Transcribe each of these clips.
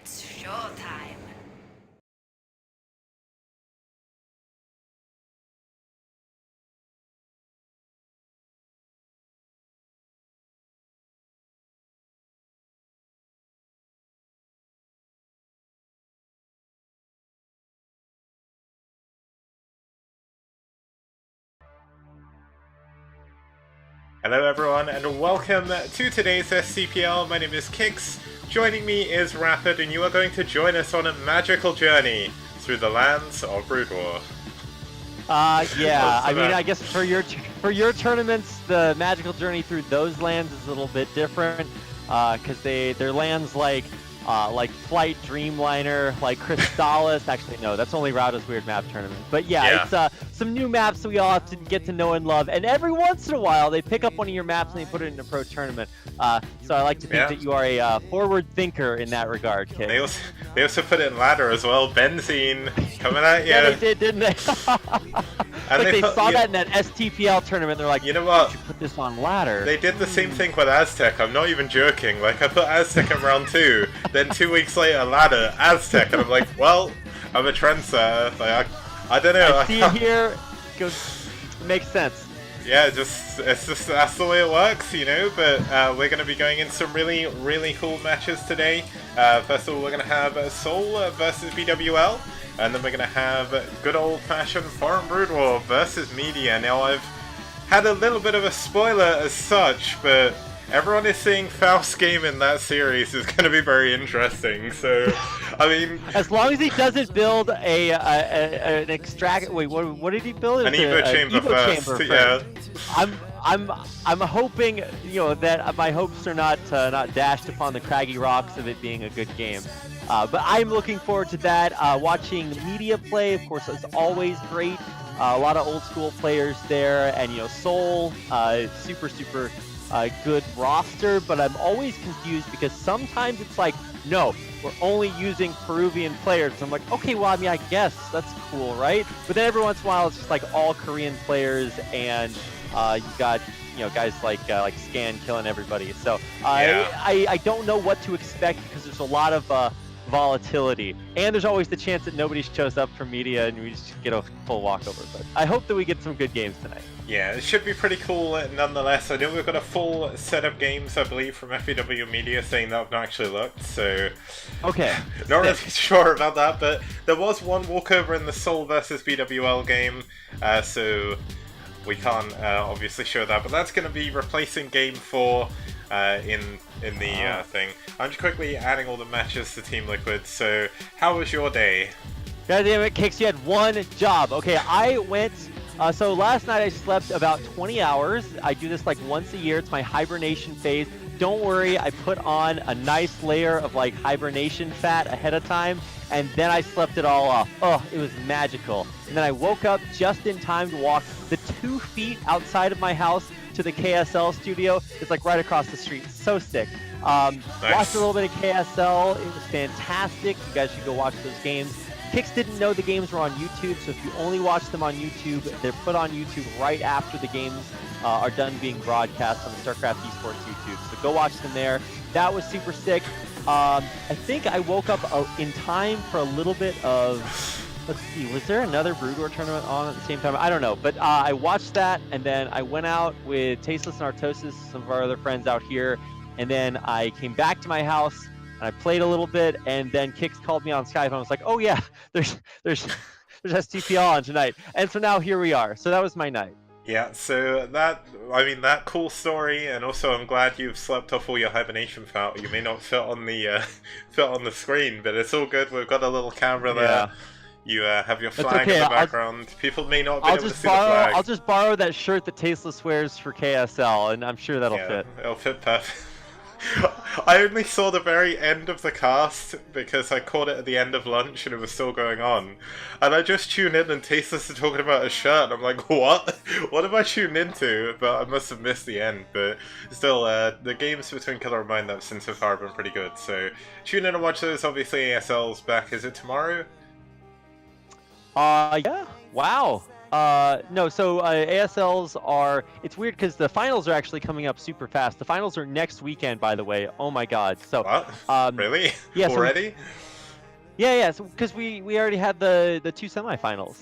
It's showtime. Hello everyone and welcome to today's STPL. My name is Kix, joining me is Rapid, and you are going to join us on a magical journey through the lands of Brood War. Yeah, I mean, I guess for your tournaments, the magical journey through those lands is a little bit different, because they're lands like Flight Dreamliner, like Crystallis. Actually, no, that's only Rowda's Weird Map tournament. But yeah, it's some new maps that we all have to get to know and love. And every once in a while, they pick up one of your maps and they put it in a pro tournament. So I like to think that you are a forward thinker in that regard, kid. They also put it in ladder as well. Benzene coming at you. Yeah, they did, didn't they? And like they saw that in that STPL tournament. They're like, you know what? You put this on ladder. They did the same thing with Aztec. I'm not even joking. Like, I put Aztec in round 2, then 2 weeks later, ladder, Aztec, and I'm like, well, I'm a trendsetter. Like, I don't know. I see it here. Goes, makes sense. Yeah, it's just that's the way it works, you know. But we're going to be going in some really cool matches today. First of all, we're going to have SouL versus bwL. And then we're going to have good old-fashioned Foreign Brood War versus Media. Now, I've had a little bit of a spoiler as such, but everyone is saying Faust game in that series is going to be very interesting. So, I mean, as long as he doesn't build an extract. Wait, what did he build? An Evo chamber first. Yeah. I'm hoping, you know, that my hopes are not dashed upon the craggy rocks of it being a good game. But I'm looking forward to that. Watching Media play, of course, is always great. A lot of old school players there, and you know, SouL, super good roster. But I'm always confused because sometimes it's like, no, we're only using Peruvian players. So I'm like, okay, well, I mean, I guess that's cool, right? But then every once in a while, it's just like all Korean players, and you got, you know, guys like Scan killing everybody. So I don't know what to expect because there's a lot of volatility, and there's always the chance that nobody shows up for Media and we just get a full walkover. But I hope that we get some good games tonight. Yeah, it should be pretty cool nonetheless. I know we've got a full set of games, I believe, from FEW Media saying that I've not actually looked, so okay. Not really sure about that, but there was one walkover in the SouL versus bwL game, so we can't obviously show that, but that's going to be replacing Game 4 in the thing. I'm just quickly adding all the matches to Team Liquid. So, how was your day? God damn it, Kix, you had one job. Okay, I went. So last night I slept about 20 hours. I do this like once a year. It's my hibernation phase. Don't worry, I put on a nice layer of like hibernation fat ahead of time, and then I slept it all off. Oh, it was magical. And then I woke up just in time to walk the 2 feet outside of my house to the KSL studio. It's like right across the street. So sick. Nice. Watched a little bit of KSL. It was fantastic. You guys should go watch those games. Kix didn't know the games were on YouTube, so if you only watch them on YouTube, they're put on YouTube right after the games are done being broadcast on the StarCraft Esports YouTube. So go watch them there. That was super sick. I think I woke up in time for a little bit of... Let's see, was there another Brood War tournament on at the same time? I don't know, but I watched that, and then I went out with Tasteless and Artosis, some of our other friends out here, and then I came back to my house, and I played a little bit, and then Kix called me on Skype, and I was like, oh yeah, there's STPL on tonight. And so now here we are. So that was my night. Yeah, so that cool story, and also I'm glad you've slept off all your hibernation fat. You may not fit on the screen, but it's all good. We've got a little camera there. Yeah. You have your flag in the background. People may not be able to see the flag. I'll just borrow that shirt that Tasteless wears for KSL, and I'm sure that'll fit. It'll fit perfect. I only saw the very end of the cast because I caught it at the end of lunch and it was still going on. And I just tuned in and Tasteless is talking about a shirt and I'm like, what? What have I tuned into? But I must have missed the end. But still, the games between Killer and Mine that I've seen so far have been pretty good. So tune in and watch those. Obviously ASL's back. Is it tomorrow? Yeah. Wow. No, so ASLs are, it's weird because the finals are actually coming up super fast. The finals are next weekend, by the way. Oh my god. So, What? Really? yeah, so, Already? yeah, so because we already had the two semifinals.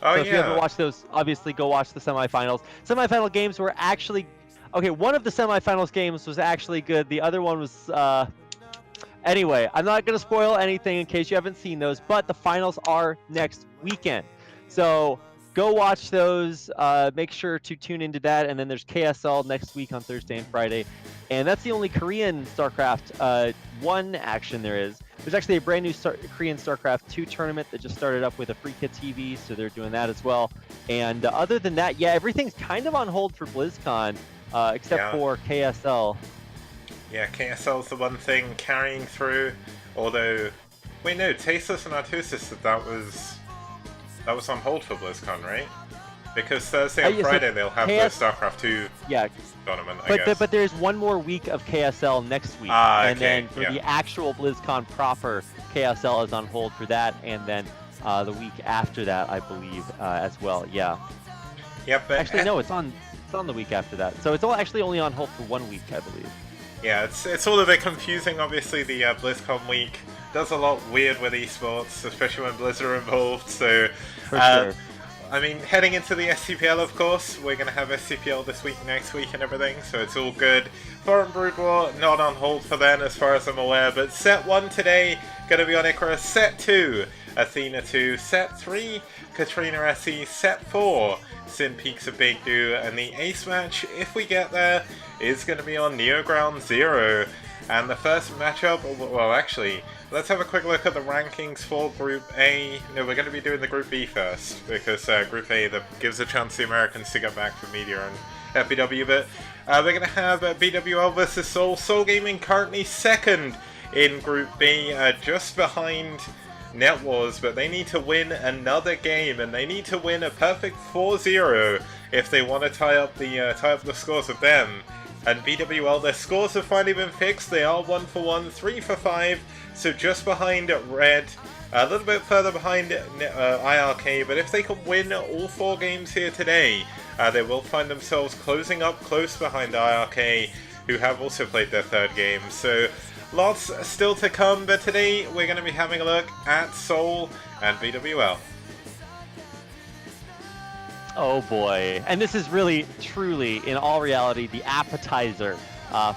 Oh So if you haven't yeah. watched those, obviously go watch the semifinals. Semifinal games were actually, okay, one of the semifinals games was actually good. The other one was, anyway, I'm not going to spoil anything in case you haven't seen those, but the finals are next weekend. So go watch those. Make sure to tune into that. And then there's KSL next week on Thursday and Friday. And that's the only Korean StarCraft 1 action there is. There's actually a brand new Korean StarCraft 2 tournament that just started up with a Free Kit TV, so they're doing that as well. And other than that, yeah, everything's kind of on hold for BlizzCon, except for KSL. Yeah, KSL's the one thing carrying through, although... Wait, no, Tasteless and Artusis said that was on hold for BlizzCon, right? Because Thursday and Friday they'll have the StarCraft 2 tournament, I guess. But there's one more week of KSL next week. And then for the actual BlizzCon proper, KSL is on hold for that, and then the week after that, I believe, as well, yeah. Yep, but... Actually, no, it's on the week after that. So it's actually only on hold for 1 week, I believe. Yeah, it's all a bit confusing. Obviously, the BlizzCon week does a lot weird with esports, especially when Blizzard are involved, so... For sure. I mean, heading into the STPL, of course, we're going to have STPL this week, next week, and everything, so it's all good. Foreign Brood War, not on hold for then, as far as I'm aware, but Set 1 today, going to be on Icarus. Set 2, Athena 2. Set 3, Katrina SE. Set 4, Sin Peaks of Big Do, and the ace match, if we get there, is going to be on Neo Ground Zero. And the first matchup, well actually, let's have a quick look at the rankings for Group A. No, we're going to be doing the Group B first, because Group A that gives a chance the Americans to get back for Media and FBW, but we're going to have bwL versus SouL. SouL Gaming currently second in Group B, just behind NetWars, but they need to win another game, and they need to win a perfect 4-0 if they want to tie up the scores with them. And bwL, their scores have finally been fixed. They are 1 for 1, 3 for 5, so just behind Red, a little bit further behind IRK, but if they can win all 4 games here today, they will find themselves closing up close behind IRK, who have also played their 3rd game. So lots still to come, but today we're going to be having a look at SouL and bwL. Oh boy. And this is really, truly, in all reality, the appetizer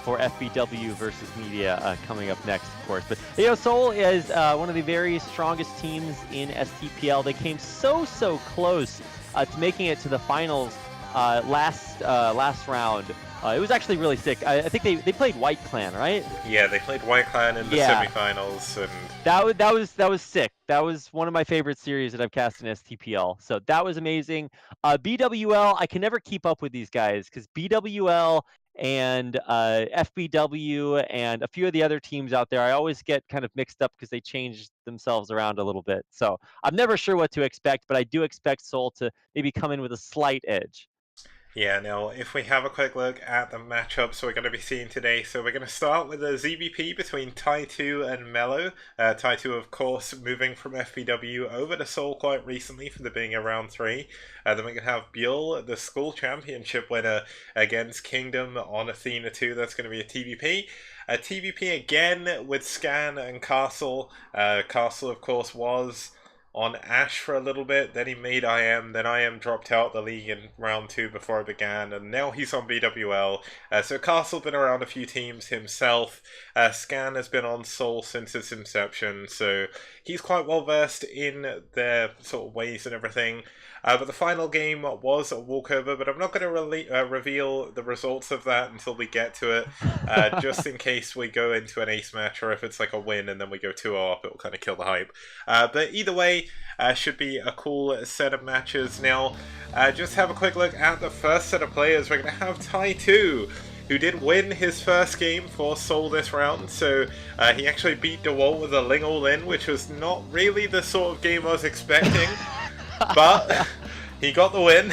for FBW versus Media coming up next, of course. But, you know, SouL is one of the very strongest teams in STPL. They came so close to making it to the finals last round. It was actually really sick. I think they played White Clan, right? Yeah, they played White Clan in the semifinals, and that was sick. That was one of my favorite series that I've cast in STPL. So that was amazing. bwL, I can never keep up with these guys because bwL and FBW and a few of the other teams out there, I always get kind of mixed up because they change themselves around a little bit. So I'm never sure what to expect, but I do expect SouL to maybe come in with a slight edge. Yeah, now, if we have a quick look at the matchups we're going to be seeing today, so we're going to start with a ZVP between Ty2 and Mellow. Ty2, of course, moving from FBW over to SouL quite recently for the beginning of round 3. Then we're going to have bwL, the school championship winner, against Kingdom on Athena 2. That's going to be a TVP. A TVP again with Scan and Castle. Castle, of course, was on Ash for a little bit, then he made IM, then IM dropped out the league in round 2 before it began, and now he's on bwL. So Castle's been around a few teams himself. Scan has been on SouL since its inception, so he's quite well versed in their sort of ways and everything. But the final game was a walkover, but I'm not going to reveal the results of that until we get to it, just in case we go into an ace match, or if it's like a win and then we go 2-0 up, it'll kind of kill the hype. But either way, should be a cool set of matches. Now, just have a quick look at the first set of players. We're going to have Ty2, who did win his first game for SouL this round, so he actually beat bwL with a Ling All-In, which was not really the sort of game I was expecting. But he got the win.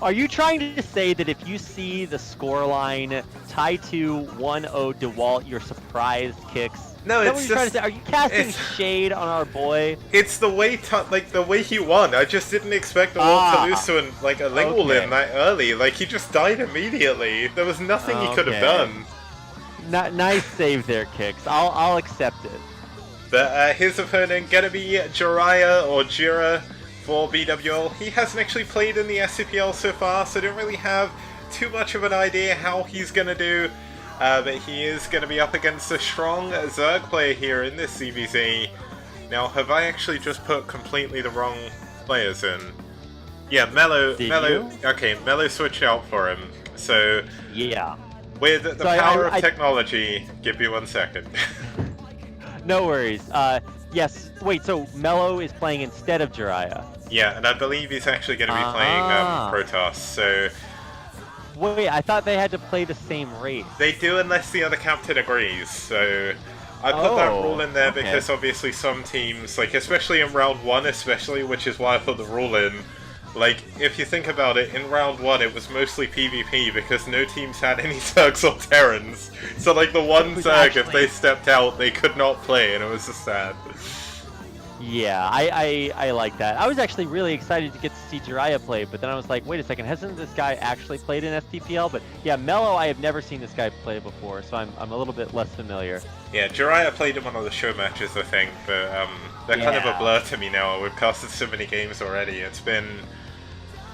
Are you trying to say that if you see the scoreline Ty2 1-0 bwL, you're surprised, Kicks? No, Is that it's what you're trying to just say? Are you casting it's shade on our boy? it's the way the way he won. I just didn't expect the World to lose to like a Lingwolin that early. Like he just died immediately. There was nothing he could have done. Nice save there, Kicks. I'll accept it. But his opponent gonna be Jiraiya or Jira for bwL. He hasn't actually played in the STPL so far, so I don't really have too much of an idea how he's gonna do. But he is going to be up against a strong Zerg player here in this CBC. Now, have I actually just put completely the wrong players in? Yeah, Mellow. Okay, Mellow switched out for him. So yeah, with the power of technology, give me 1 second. No worries. Yes. Wait. So Mellow is playing instead of Jiraiya. Yeah, and I believe he's actually going to be playing Protoss. So. Wait, I thought they had to play the same race. They do unless the other captain agrees, so I put that rule in there because obviously some teams, like especially in round 1 especially, which is why I put the rule in, like if you think about it, in round 1 it was mostly PvP because no teams had any Zergs or Terrans, so like the one Zerg, if they stepped out, they could not play, and it was just sad. Yeah, I like that. I was actually really excited to get to see Jiraiya play, but then I was like, wait a second, hasn't this guy actually played in STPL? But yeah, Mellow, I have never seen this guy play before, so I'm a little bit less familiar. Yeah, Jiraiya played in one of the show matches, I think, but they're kind of a blur to me now. We've casted so many games already. It's been,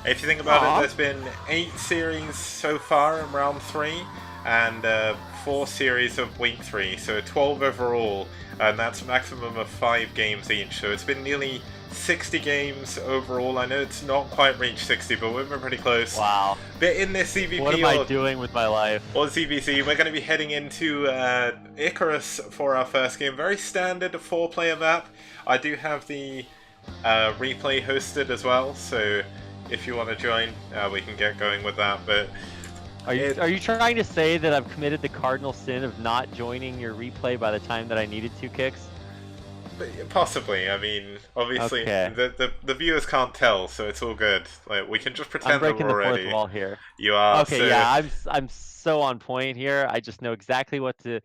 if you think about it, there's been 8 series so far in round 3, and 4 series of week 3, so 12 overall, and that's a maximum of 5 games each, so it's been nearly 60 games overall. I know it's not quite reached 60, but we've been pretty close. Wow. But in this CVP, what am I doing with my life? Or CVC, we're going to be heading into Icarus for our first game. Very standard 4-player map. I do have the replay hosted as well, so if you want to join, we can get going with that, but are you trying to say that I've committed the cardinal sin of not joining your replay by the time that I needed to, Kicks? Possibly. I mean, obviously, the viewers can't tell, so it's all good. Like we can just pretend that we're already. I'm breaking the fourth wall here. You are. Okay, so... yeah, I'm so on point here. I just know exactly what to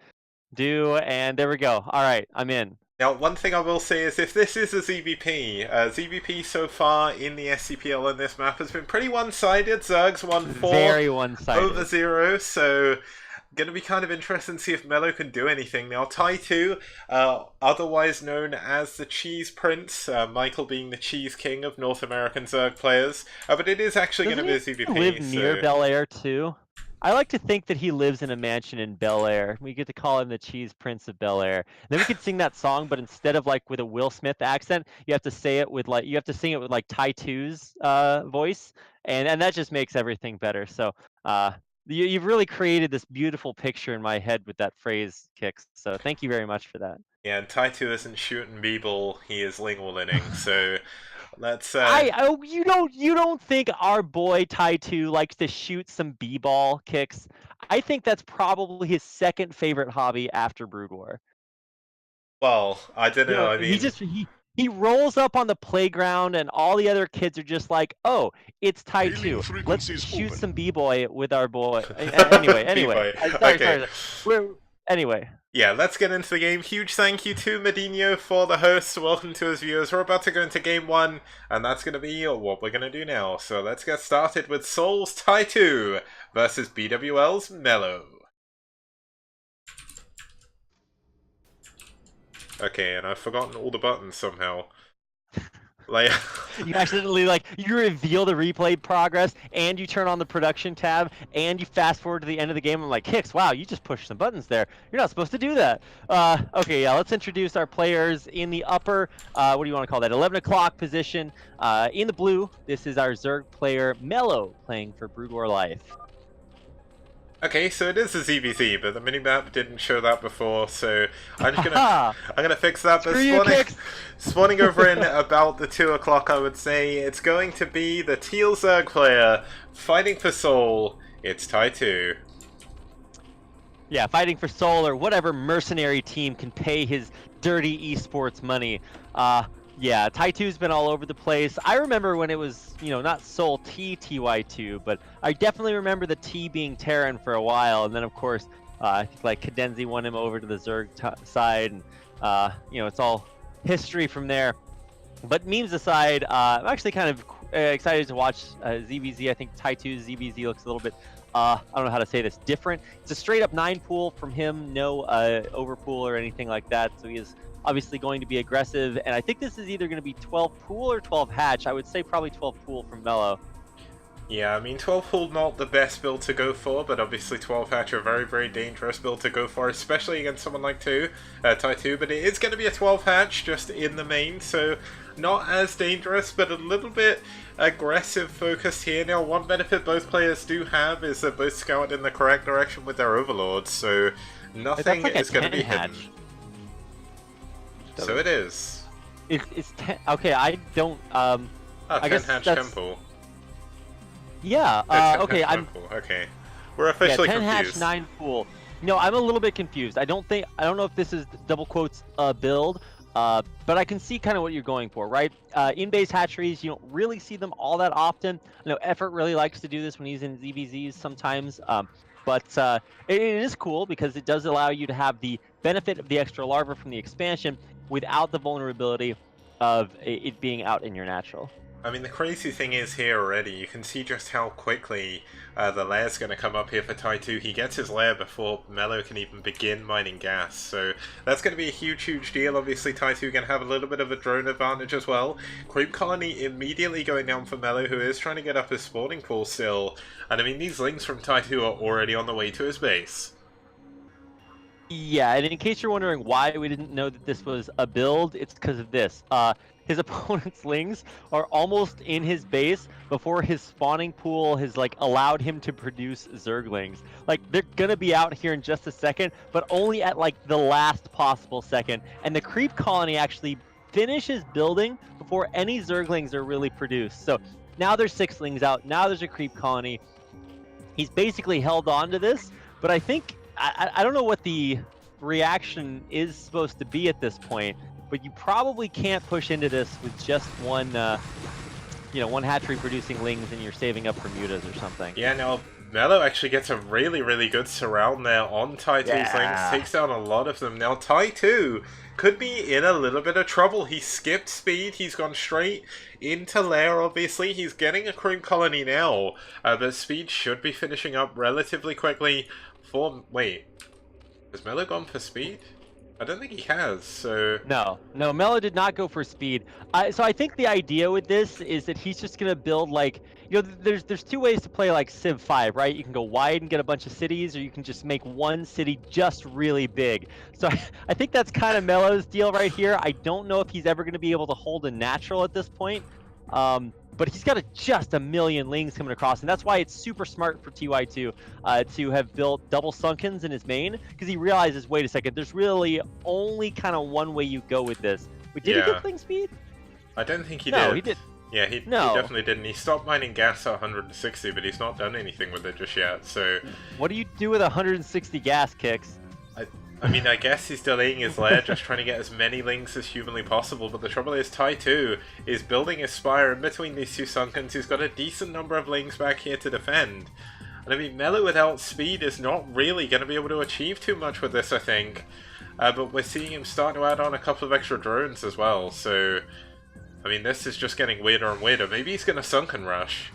do, and there we go. All right, I'm in. Now, one thing I will say is if this is a ZVP, ZVP so far in the STPL in this map has been pretty one-sided. Zergs won 4 very one-sided over 0, so going to be kind of interesting to see if Mellow can do anything. Now, Ty2, otherwise known as the Cheese Prince, Michael being the Cheese King of North American Zerg players, but it is actually going to be a ZVP. Live near Bel Air too? I like to think that he lives in a mansion in Bel Air. We get to call him the Cheese Prince of Bel Air. Then we could sing that song, but instead of like with a Will Smith accent, you have to say it with like sing it with like Ty2's voice, and that just makes everything better. So you've really created this beautiful picture in my head with that phrase, Kicks. So thank you very much for that. Yeah, and Ty2 isn't shooting b-ball; he is Lingwollining. So. Let's you don't think our boy Ty2 likes to shoot some b-ball, Kicks? I think that's probably his second favorite hobby after Brood War. Well, I don't know. I mean, he rolls up on the playground and all the other kids are just like, "Oh, it's Ty2. Let's shoot some b-boy with our boy." Anyway. Sorry. Anyway. Yeah, let's get into the game. Huge thank you to Medino for the host. Welcome to his viewers. We're about to go into game 1, and that's going to be what we're going to do now. So let's get started with SouL's Ty2 versus bwL's Mellow. Okay, and I've forgotten all the buttons somehow. Like you accidentally you reveal the replay progress and you turn on the production tab and you fast forward to the end of the game. I'm like, Hicks, wow, you just pushed some buttons there. You're not supposed to do that. Okay, yeah, let's introduce our players in the upper, what do you want to call that, 11 o'clock position. In the blue, this is our Zerg player Mellow playing for Brood War Life. Okay, so it is a ZVZ, but the minimap didn't show that before, so I'm gonna fix that. But spawning over in about the 2 o'clock, I would say it's going to be the Teal Zerg player fighting for SouL. It's Ty2. Yeah, fighting for SouL or whatever mercenary team can pay his dirty esports money. Yeah, Ty2's been all over the place. I remember when it was, not SouL T, TY2, but I definitely remember the T being Terran for a while, and then of course I think like Cadenzi won him over to the Zerg side, and it's all history from there. But memes aside, I'm actually kind of excited to watch ZVZ. I think Ty2's ZVZ looks a little bit, I don't know how to say this, different. It's a straight up 9 pool from him, no overpool or anything like that. So he is obviously going to be aggressive. And I think this is either going to be 12 pool or 12 hatch. I would say probably 12 pool from Mellow. Yeah, I mean, 12 pool not the best build to go for, but obviously 12 hatch a very, very dangerous build to go for, especially against someone like Ty2, but it is going to be a 12 hatch just in the main, so not as dangerous, but a little bit aggressive focus here. Now, one benefit both players do have is they're both scouted in the correct direction with their overlords, so nothing like is going to be hatch. hidden. So it is. It's 10. Okay, I don't. I 10 guess hatch that's... temple. Yeah. Okay. Okay. We're officially 10 confused. hatch 9 pool. No, I'm a little bit confused. I don't know if this is double quotes build, but I can see kind of what you're going for, right? In base hatcheries, you don't really see them all that often. I know Effort really likes to do this when he's in ZVZs sometimes, but it is cool because it does allow you to have the benefit of the extra larva from the expansion without the vulnerability of it being out in your natural. I mean, the crazy thing is here already, you can see just how quickly the lair's going to come up here for Ty2. He gets his lair before Mellow can even begin mining gas, so that's going to be a huge, huge deal. Obviously, Ty2 going to have a little bit of a drone advantage as well. Creep Colony immediately going down for Mellow, who is trying to get up his spawning pool still. And I mean, these lings from Ty2 are already on the way to his base. Yeah, and in case you're wondering why we didn't know that this was a build, it's because of this. His opponent's lings are almost in his base before his spawning pool has allowed him to produce Zerglings. They're gonna be out here in just a second, but only at the last possible second. And the creep colony actually finishes building before any Zerglings are really produced. So now there's 6 lings out. Now there's a creep colony. He's basically held on to this, but I think I don't know what the reaction is supposed to be at this point. But you probably can't push into this with just one hatchery producing lings and you're saving up for mutas or something. Yeah, no, Mellow actually gets a really, really good surround there on Ty2's lings, takes down a lot of them. Now, Ty2 could be in a little bit of trouble. He skipped speed, he's gone straight into lair, obviously. He's getting a cream colony now, but speed should be finishing up relatively quickly for... Wait, has Mellow gone for speed? I don't think he has, so... No, Mellow did not go for speed. So I think the idea with this is that he's just going to build, there's 2 ways to play, Civ 5, right? You can go wide and get a bunch of cities, or you can just make one city just really big. So I think that's kind of Mellow's deal right here. I don't know if he's ever going to be able to hold a natural at this point. But he's got just a million lings coming across, and that's why it's super smart for Ty2 to have built double sunkens in his main, because he realizes, wait a second, there's really only kind of one way you go with this. Wait, did he get fling speed? I don't think he did. No, he did. Yeah, he definitely didn't. He stopped mining gas at 160, but he's not done anything with it just yet, so... What do you do with 160 gas kicks? I mean, I guess he's delaying his lair, just trying to get as many lings as humanly possible, but the trouble is Ty2 is building his spire in between these 2 sunkens. He's got a decent number of lings back here to defend. And I mean, Mellow without speed is not really going to be able to achieve too much with this, I think. But we're seeing him start to add on a couple of extra drones as well, so... I mean, this is just getting weirder and weirder. Maybe he's going to sunken rush.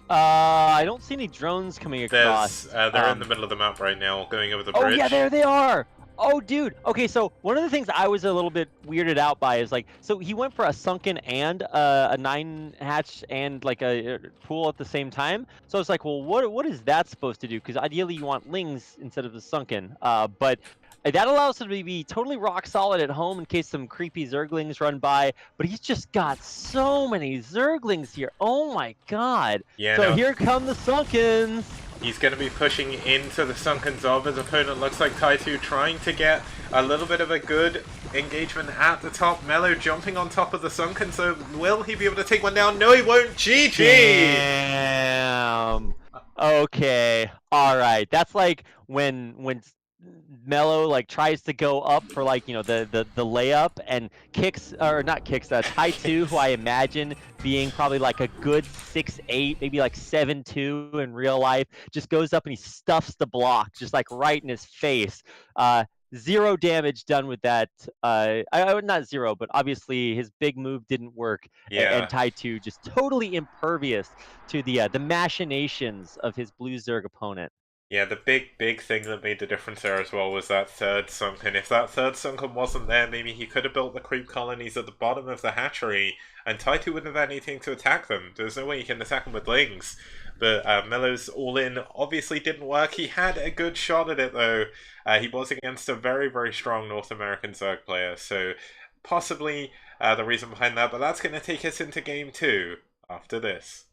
I don't see any drones coming across. They're in the middle of the map right now, going over the bridge. Oh yeah, there they are! Oh dude! Okay, so one of the things I was a little bit weirded out by is so he went for a sunken and a 9 hatch and a pool at the same time. So I was like, well, what is that supposed to do? Because ideally you want lings instead of the sunken. But that allows him to be totally rock solid at home in case some creepy Zerglings run by. But he's just got so many Zerglings here. Oh my god. Yeah, so here come the Sunkens. He's going to be pushing into the Sunkens of his opponent. Looks like Ty2 trying to get a little bit of a good engagement at the top. Mellow jumping on top of the Sunken. So will he be able to take one down? No, he won't. GG! Damn. Okay. All right. That's like when Mellow like tries to go up for like the layup and kicks or not kicks Ty2, who I imagine being probably like a good 6'8", maybe like 7'2" in real life, just goes up and he stuffs the block just like right in his face. Zero damage done with that. Not zero, but obviously his big move didn't work, and Yeah. Ty2 just totally impervious to the machinations of his Blue Zerg opponent. Yeah, the big thing that made the difference there as well was that third sunken. If that third sunken wasn't there, maybe he could have built the creep colonies at the bottom of the hatchery, and Tai2 wouldn't have had anything to attack them. There's no way you can attack them with lings. But Mellow's all-in obviously didn't work. He had a good shot at it, though. He was against a very strong North American Zerg player, so possibly the reason behind that. But that's going to take us into game 2 after this.